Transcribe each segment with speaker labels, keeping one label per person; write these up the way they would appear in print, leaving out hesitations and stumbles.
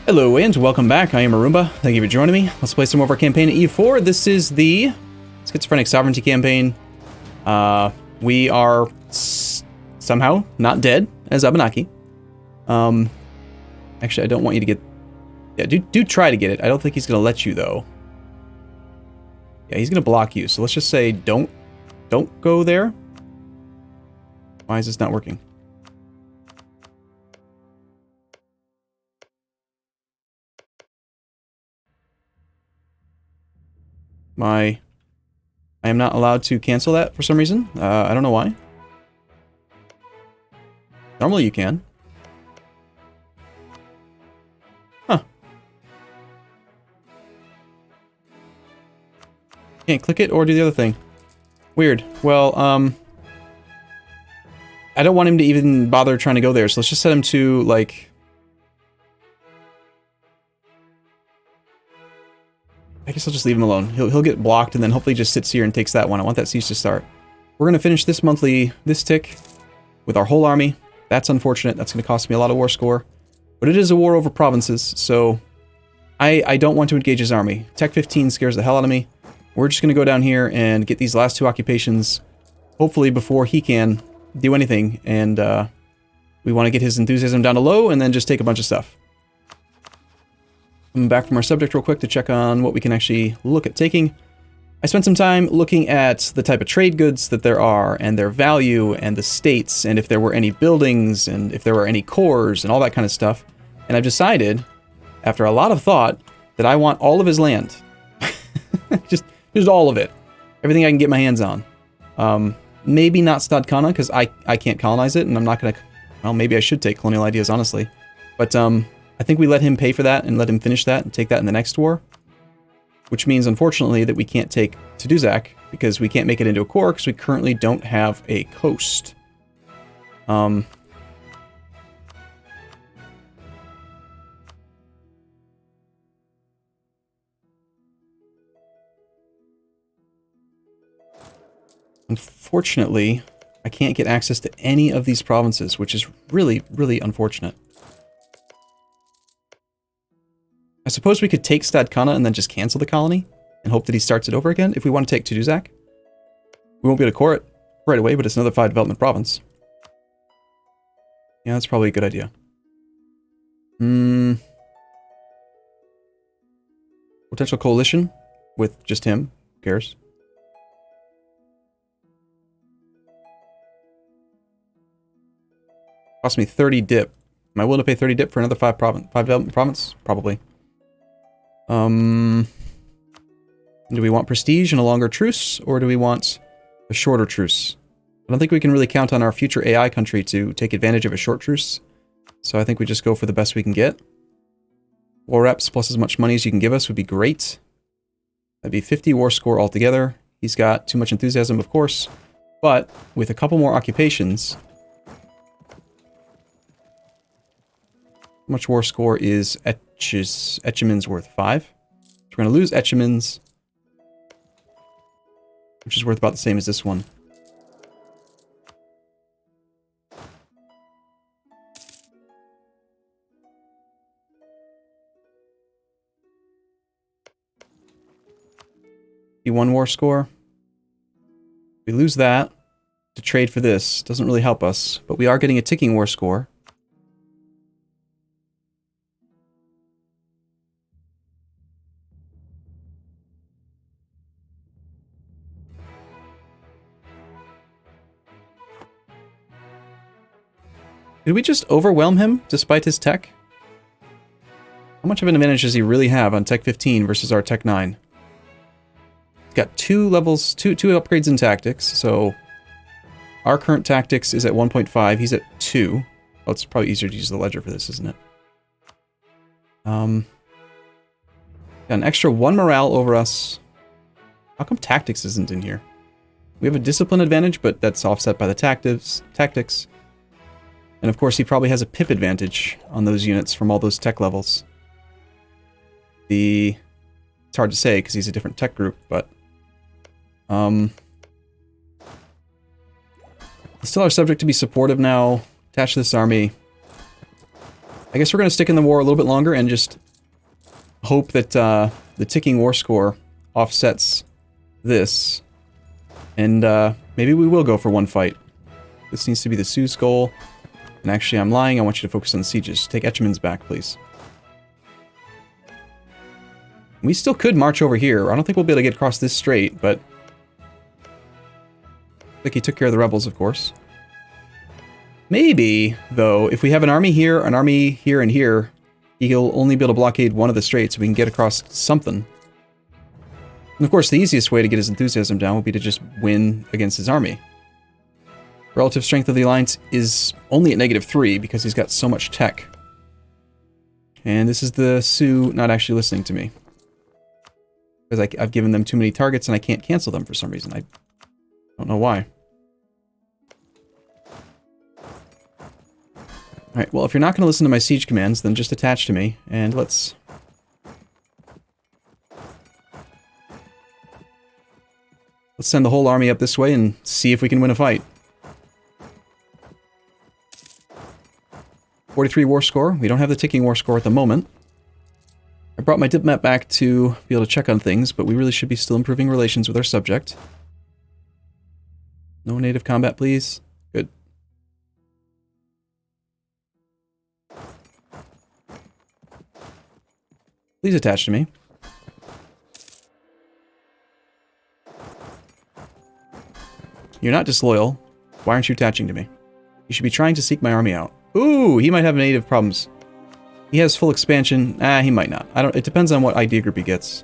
Speaker 1: Hello and welcome back. I am Arumba. Thank you for joining me. Let's play some more of our campaign at EU4. This is the Schizophrenic Sovereignty campaign. We are somehow not dead as Abenaki. Actually, I don't want you to get... Yeah, do try to get it. I don't think he's going to let you, though. Yeah, he's going to block you. So let's just say don't go there. Why is this not working? I am not allowed to cancel that for some reason. I don't know why. Normally you can. Huh. Can't click it or do the other thing. Weird. Well, I don't want him to even bother trying to go there, so let's just set him to, like... I guess I'll just leave him alone. He'll get blocked and then hopefully just sits here and takes that one. I want that siege to start. We're going to finish this tick with our whole army. That's unfortunate. That's going to cost me a lot of war score. But it is a war over provinces, so I don't want to engage his army. Tech 15 scares the hell out of me. We're just going to go down here and get these last two occupations, hopefully before he can do anything. And we want to get his enthusiasm down to low and then just take a bunch of stuff. I'm back from our subject real quick to check on what we can actually look at taking. I spent some time looking at the type of trade goods that there are, and their value, and the states, and if there were any buildings, and if there were any cores, and all that kind of stuff. And I've decided, after a lot of thought, that I want all of his land. just all of it. Everything I can get my hands on. Maybe not Stadkana, because I can't colonize it, and I'm not going to... Well, maybe I should take colonial ideas, honestly. But, I think we let him pay for that and let him finish that and take that in the next war. Which means, unfortunately, that we can't take Tuduzak because we can't make it into a core because we currently don't have a coast. Unfortunately, I can't get access to any of these provinces, which is really, really unfortunate. I suppose we could take Stadkana and then just cancel the colony and hope that he starts it over again if we want to take Tuduzak. We won't be able to core it right away, but it's another 5 development province. Yeah, that's probably a good idea. Potential coalition with just him. Who cares? Cost me 30 dip. Am I willing to pay 30 dip for another 5 development province? Probably. Do we want prestige and a longer truce, or do we want a shorter truce? I don't think we can really count on our future AI country to take advantage of a short truce, so I think we just go for the best we can get. War reps plus as much money as you can give us would be great. That'd be 50 war score altogether. He's got too much enthusiasm, of course, but with a couple more occupations... How much war score is Etchemin's worth? 5. So we're going to lose Etchemin's, which is worth about the same as this one. E1 war score. We lose that to trade for this. Doesn't really help us, but we are getting a ticking war score. Did we just overwhelm him, despite his tech? How much of an advantage does he really have on Tech 15 versus our Tech 9? He's got 2 levels, two upgrades in tactics, so... Our current tactics is at 1.5, he's at 2. Oh, it's probably easier to use the ledger for this, isn't it? Got an extra 1 morale over us. How come tactics isn't in here? We have a discipline advantage, but that's offset by the tactics. And of course, he probably has a pip advantage on those units from all those tech levels. It's hard to say because he's a different tech group, but... Still our subject to be supportive now. Attach this army. I guess we're going to stick in the war a little bit longer and just hope that the ticking war score offsets this. And maybe we will go for one fight. This needs to be the Sioux's goal. And actually, I'm lying. I want you to focus on the sieges. Take Etchemins back, please. We still could march over here. I don't think we'll be able to get across this strait, but... I think he took care of the rebels, of course. Maybe, though, if we have an army here, and here, he'll only be able to blockade one of the straits so we can get across something. And of course, the easiest way to get his enthusiasm down would be to just win against his army. Relative strength of the alliance is only at -3 because he's got so much tech. And this is the Sioux not actually listening to me. Because I've given them too many targets and I can't cancel them for some reason. I don't know why. Alright, well, if you're not going to listen to my siege commands, then just attach to me, and let's send the whole army up this way and see if we can win a fight. 43 war score. We don't have the ticking war score at the moment. I brought my diplomat back to be able to check on things, but we really should be still improving relations with our subject. No native combat, please. Good. Please attach to me. You're not disloyal. Why aren't you attaching to me? You should be trying to seek my army out. Ooh, he might have native problems. He has full expansion. He might not. I don't. It depends on what idea group he gets.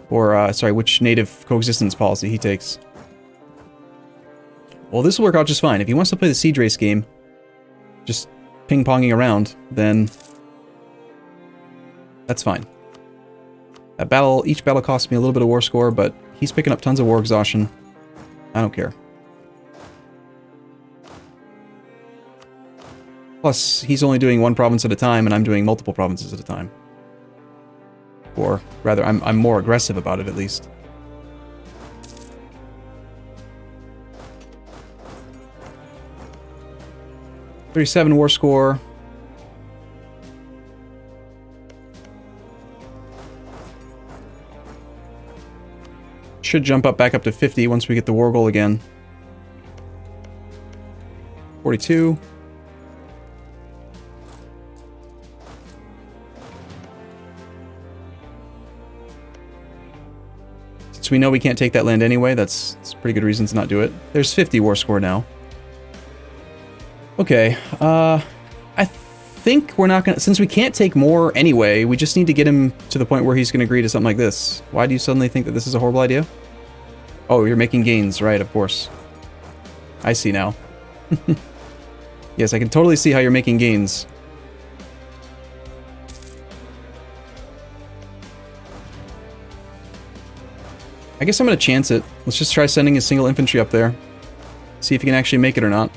Speaker 1: Or, sorry, which native coexistence policy he takes. Well, this will work out just fine. If he wants to play the siege race game, just ping-ponging around, then that's fine. That battle, each battle costs me a little bit of war score, but he's picking up tons of war exhaustion. I don't care. Plus, he's only doing one province at a time, and I'm doing multiple provinces at a time. Or, rather, I'm more aggressive about it, at least. .37 war score. Should jump up back up to 50 once we get the war goal again. 42. Since we know we can't take that land anyway, that's pretty good reason to not do it. There's 50 war score now. Okay, I think we're not gonna... Since we can't take more anyway, we just need to get him to the point where he's gonna agree to something like this. Why do you suddenly think that this is a horrible idea? Oh, you're making gains, right, of course. I see now. Yes, I can totally see how you're making gains. I guess I'm gonna chance it. Let's just try sending a single infantry up there. See if he can actually make it or not.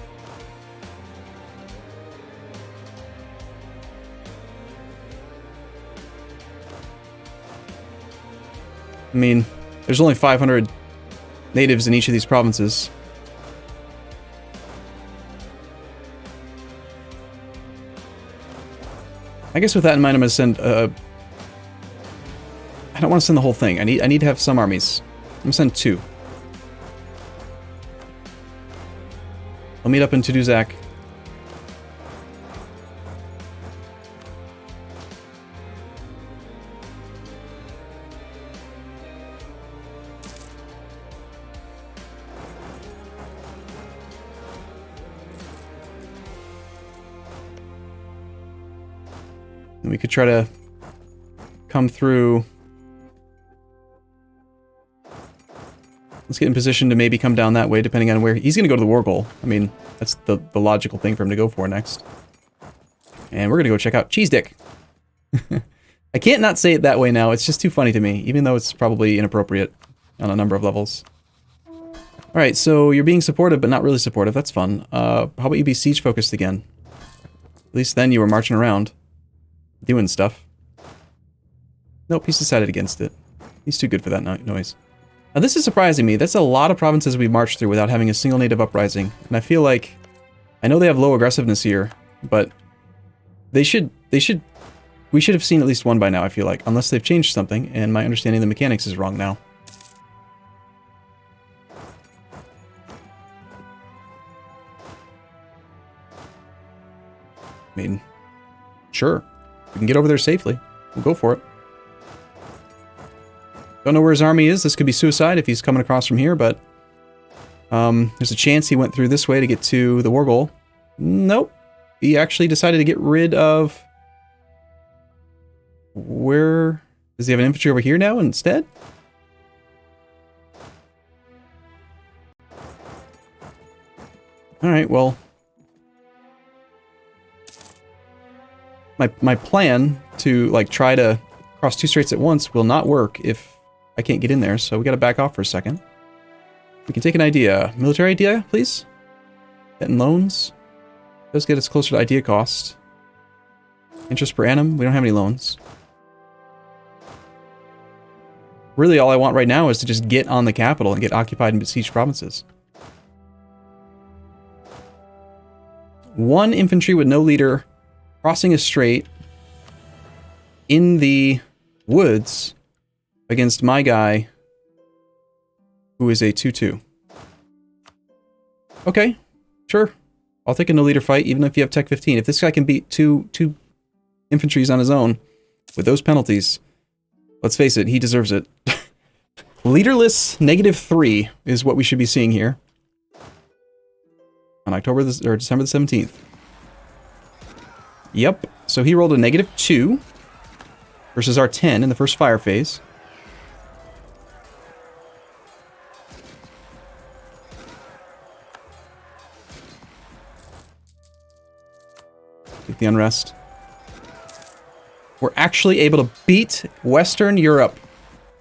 Speaker 1: I mean, there's only 500 natives in each of these provinces. I guess with that in mind, I'm going to send... I don't want to send the whole thing. I need to have some armies. I'm going to send 2. I'll meet up in Tuduzak. We could try to come through. Let's get in position to maybe come down that way, depending on where... He's going to go to the war goal. I mean, that's the logical thing for him to go for next. And we're going to go check out Cheese Dick. I can't not say it that way now. It's just too funny to me, even though it's probably inappropriate on a number of levels. Alright, so you're being supportive, but not really supportive. That's fun. How about you be siege-focused again? At least then you were marching around. Doing stuff. Nope, he's decided against it. He's too good for that noise. Now this is surprising me. That's a lot of provinces we've marched through without having a single native uprising. And I feel like... I know they have low aggressiveness here, but... we should have seen at least one by now, I feel like. Unless they've changed something, and my understanding of the mechanics is wrong now. I mean, sure. We can get over there safely. We'll go for it. Don't know where his army is. This could be suicide if he's coming across from here, but... there's a chance he went through this way to get to the war goal. Nope. He actually decided to get rid of... Where... Does he have an infantry over here now instead? Alright, well... My plan to, like, try to cross two straits at once will not work if I can't get in there, so we gotta back off for a second. We can take an idea. Military idea, please? Debt and loans. Does get us closer to idea cost. Interest per annum. We don't have any loans. Really, all I want right now is to just get on the capital and get occupied and besieged provinces. One infantry with no leader crossing a strait in the woods against my guy who is a 2-2. Okay, sure. I'll take a no-leader fight, even if you have Tech 15. If this guy can beat two infantries on his own with those penalties, let's face it, he deserves it. Leaderless -3 is what we should be seeing here on December the 17th. Yep. So he rolled a -2 versus our 10 in the first fire phase. Take the unrest. We're actually able to beat Western Europe.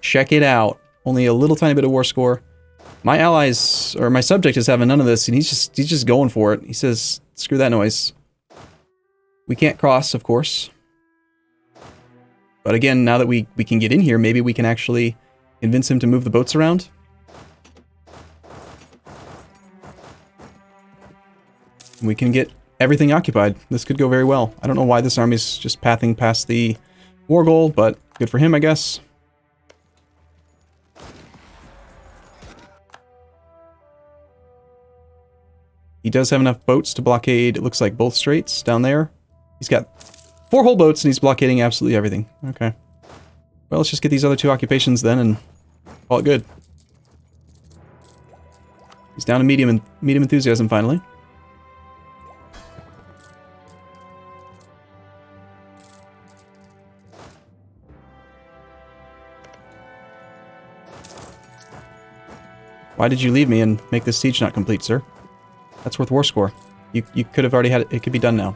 Speaker 1: Check it out. Only a little tiny bit of war score. My allies, or my subject, is having none of this, and he's just going for it. He says, screw that noise. We can't cross, of course. But again, now that we can get in here, maybe we can actually convince him to move the boats around. And we can get everything occupied. This could go very well. I don't know why this army's just pathing past the war goal, but good for him, I guess. He does have enough boats to blockade, it looks like, both straits down there. He's got 4 whole boats and he's blockading absolutely everything. Okay. Well, let's just get these other 2 occupations then and call it good. He's down to medium enthusiasm finally. Why did you leave me and make this siege not complete, sir? That's worth war score. You could have already had it. It could be done now.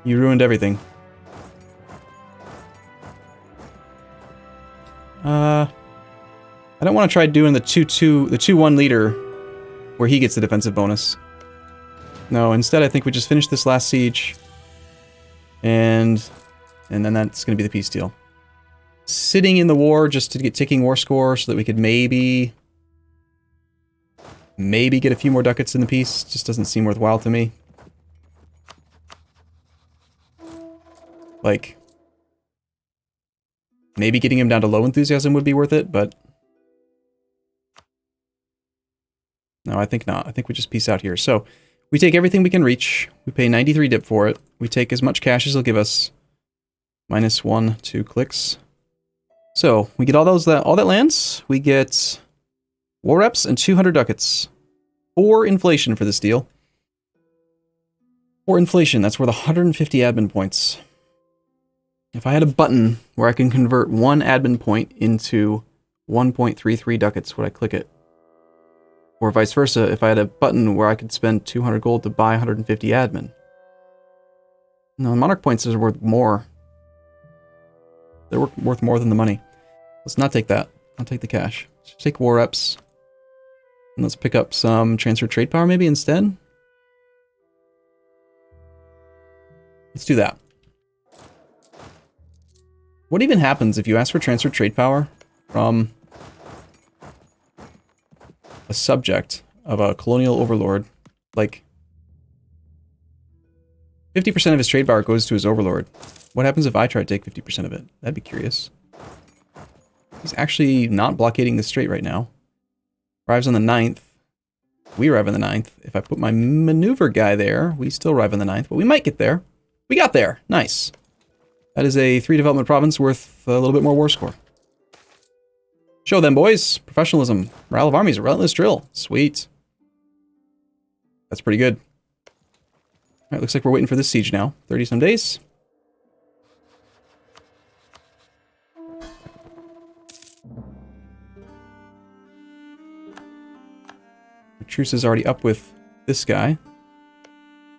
Speaker 1: You ruined everything. I don't want to try doing the 2-1 leader where he gets the defensive bonus. No, instead I think we just finish this last siege. And then that's going to be the peace deal. Sitting in the war just to get ticking war score so that we could maybe get a few more ducats in the peace. Just doesn't seem worthwhile to me. Like, maybe getting him down to low enthusiasm would be worth it, but no, I think not. I think we just peace out here. So, we take everything we can reach. We pay 93 dip for it. We take as much cash as they'll give us. -1, 2 clicks. So, we get all that lands. We get war reps and 200 ducats. 4 inflation for this deal. 4 inflation, that's worth 150 admin points. If I had a button where I can convert 1 admin point into 1.33 ducats, would I click it? Or vice versa, if I had a button where I could spend 200 gold to buy 150 admin. No, Monarch points are worth more. They're worth more than the money. Let's not take that. I'll take the cash. Let's take war reps. And let's pick up some transfer trade power maybe instead. Let's do that. What even happens if you ask for transfer trade power from a subject of a colonial overlord? Like, 50% of his trade power goes to his overlord. What happens if I try to take 50% of it? That'd be curious. He's actually not blockading the strait right now. Arrives on the 9th. We arrive on the 9th. If I put my maneuver guy there, we still arrive on the 9th, but we might get there. We got there. Nice. That is a 3 development province worth a little bit more war score. Show them, boys. Professionalism. Morale of armies. Relentless drill. Sweet. That's pretty good. Alright, looks like we're waiting for this siege now. 30-some days. Truce is already up with this guy,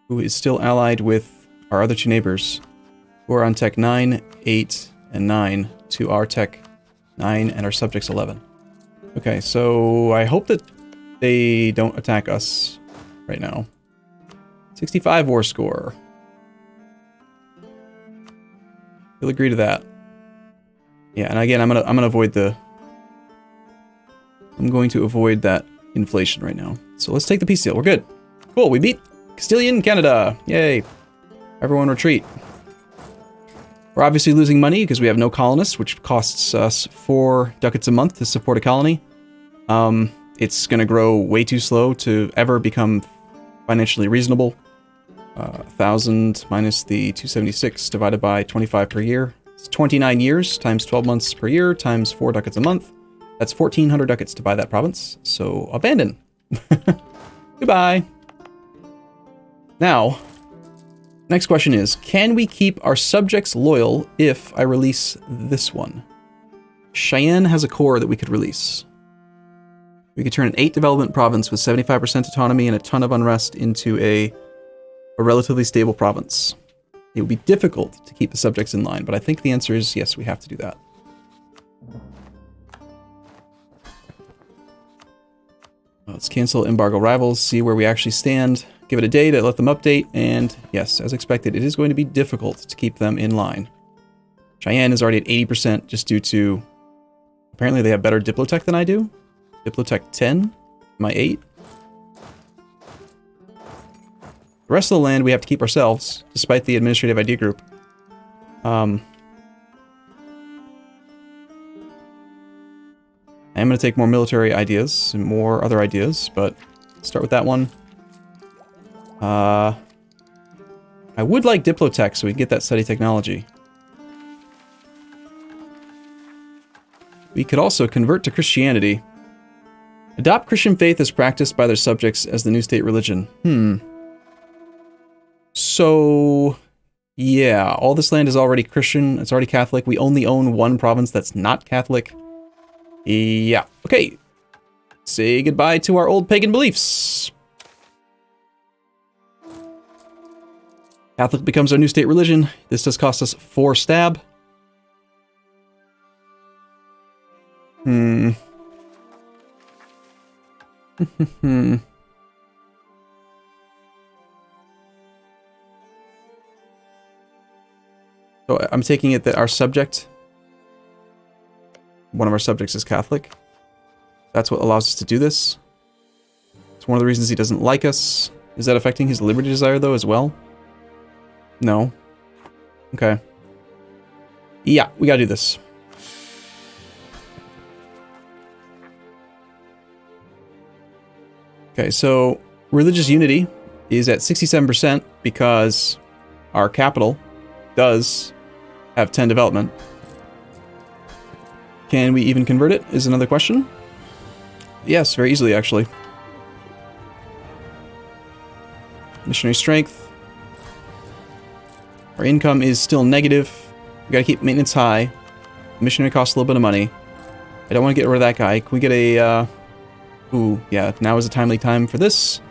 Speaker 1: who is still allied with our other 2 neighbors, who are on tech 9, 8, and 9 to our tech 9 and our subjects 11. Okay, so I hope that they don't attack us right now. 65 war score. You'll agree to that. Yeah, and again, I'm gonna avoid the. I'm going to avoid that inflation right now. So let's take the peace deal. We're good. Cool. We beat Castilian Canada. Yay. Everyone retreat. We're obviously losing money because we have no colonists, which costs us 4 ducats a month to support a colony. It's going to grow way too slow to ever become financially reasonable. 1,000 minus the 276 divided by 25 per year. It's 29 years times 12 months per year times 4 ducats a month. That's 1,400 ducats to buy that province. So abandon. Goodbye. Now, next question is, can we keep our subjects loyal if I release this one? Cheyenne has a core that we could release. We could turn an 8 development province with 75% autonomy and a ton of unrest into a relatively stable province. It would be difficult to keep the subjects in line, but I think the answer is yes, we have to do that. Let's cancel embargo rivals, see where we actually stand, give it a day to let them update, and yes, as expected, it is going to be difficult to keep them in line. Cheyenne is already at 80% just due to, apparently they have better Diplotech than I do. Diplotech 10, my 8. The rest of the land we have to keep ourselves, despite the administrative idea group. I am going to take more military ideas and more other ideas, but start with that one. I would like Diplotech so we can get that study technology. We could also convert to Christianity. Adopt Christian faith as practiced by their subjects as the new state religion. So, yeah, all this land is already Christian. It's already Catholic. We only own 1 province that's not Catholic. Yeah. Okay. Say goodbye to our old pagan beliefs. Catholic becomes our new state religion. This does cost us 4 stab. So I'm taking it that our subject, one of our subjects is Catholic. That's what allows us to do this. It's one of the reasons he doesn't like us. Is that affecting his liberty desire, though, as well? No. Okay. Yeah, we gotta do this. Okay, so religious unity is at 67% because our capital does have 10 development. Can we even convert it, is another question. Yes, very easily, actually. Missionary strength. Our income is still negative. We gotta keep maintenance high. Missionary costs a little bit of money. I don't want to get rid of that guy. Can we get a, ooh, yeah, now is a timely time for this.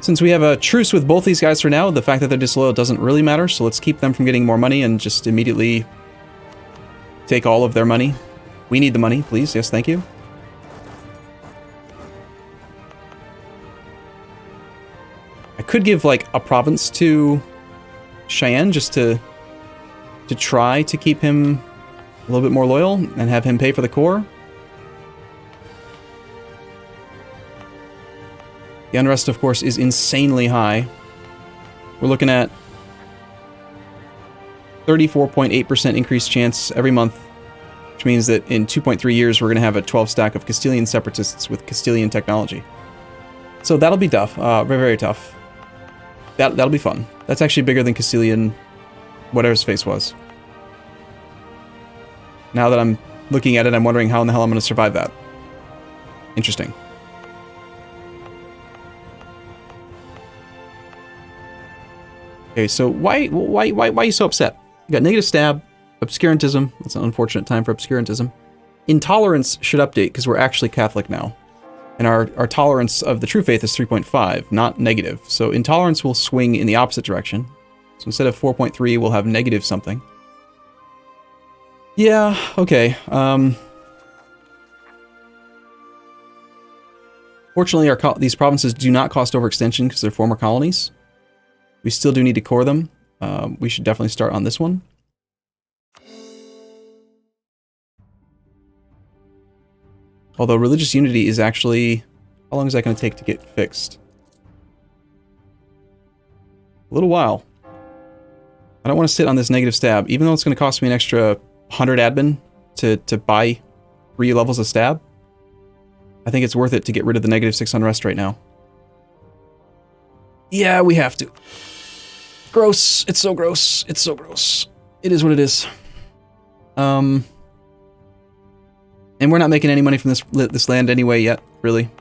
Speaker 1: Since we have a truce with both these guys for now, the fact that they're disloyal doesn't really matter, so let's keep them from getting more money and just immediately take all of their money. We need the money, please. Yes, thank you. I could give, like, a province to Cheyenne just to try to keep him a little bit more loyal and have him pay for the core. The unrest, of course, is insanely high. We're looking at 34.8% increased chance every month, which means that in 2.3 years, we're going to have a 12 stack of Castilian separatists with Castilian technology. So that'll be tough, very, very tough. That'll be fun. That's actually bigger than Castilian, whatever his face was. Now that I'm looking at it, I'm wondering how in the hell I'm going to survive that. Interesting. Okay, so why are you so upset? You got negative stab, obscurantism. That's an unfortunate time for obscurantism. Intolerance should update because we're actually Catholic now. And our tolerance of the true faith is 3.5, not negative. So intolerance will swing in the opposite direction. So instead of 4.3, we'll have negative something. Yeah, okay. Fortunately, these provinces do not cost overextension because they're former colonies. We still do need to core them. We should definitely start on this one. Although religious unity is actually... How long is that going to take to get fixed? A little while. I don't want to sit on this negative stab, even though it's going to cost me an extra 100 admin to buy 3 levels of stab. I think it's worth it to get rid of the negative 6 unrest right now. Yeah, we have to. Gross. It's so gross. It's so gross. It is what it is. And we're not making any money from this land anyway yet, really.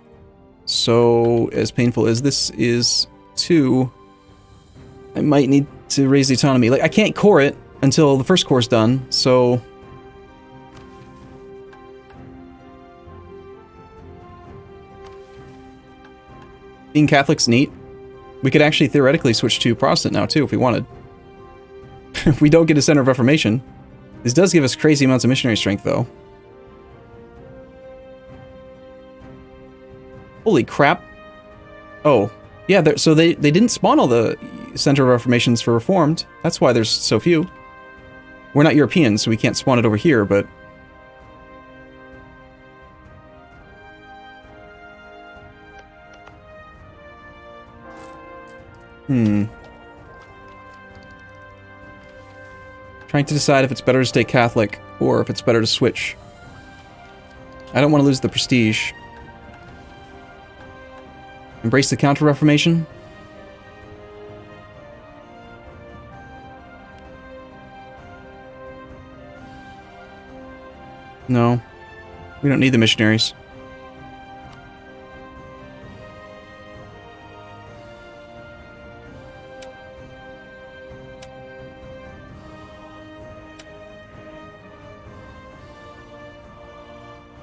Speaker 1: So, as painful as this is, too, I might need to raise the autonomy. Like, I can't core it until the first core's done, so... Being Catholic's neat. We could actually theoretically switch to Protestant now, too, if we wanted. If we don't get a Center of Reformation. This does give us crazy amounts of missionary strength, though. Holy crap. Oh, yeah, so they didn't spawn all the Center of Reformations for Reformed. That's why there's so few. We're not Europeans, so we can't spawn it over here, but... Trying to decide if it's better to stay Catholic, or if it's better to switch. I don't want to lose the prestige. Embrace the Counter-Reformation? No. We don't need the missionaries.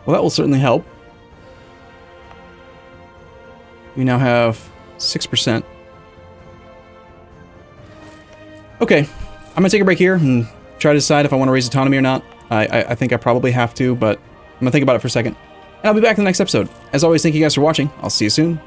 Speaker 1: Well, that will certainly help. We now have 6%. Okay, I'm gonna take a break here and try to decide if I want to raise autonomy or not. I think I probably have to, but I'm gonna think about it for a second. And I'll be back in the next episode. As always, thank you guys for watching. I'll see you soon.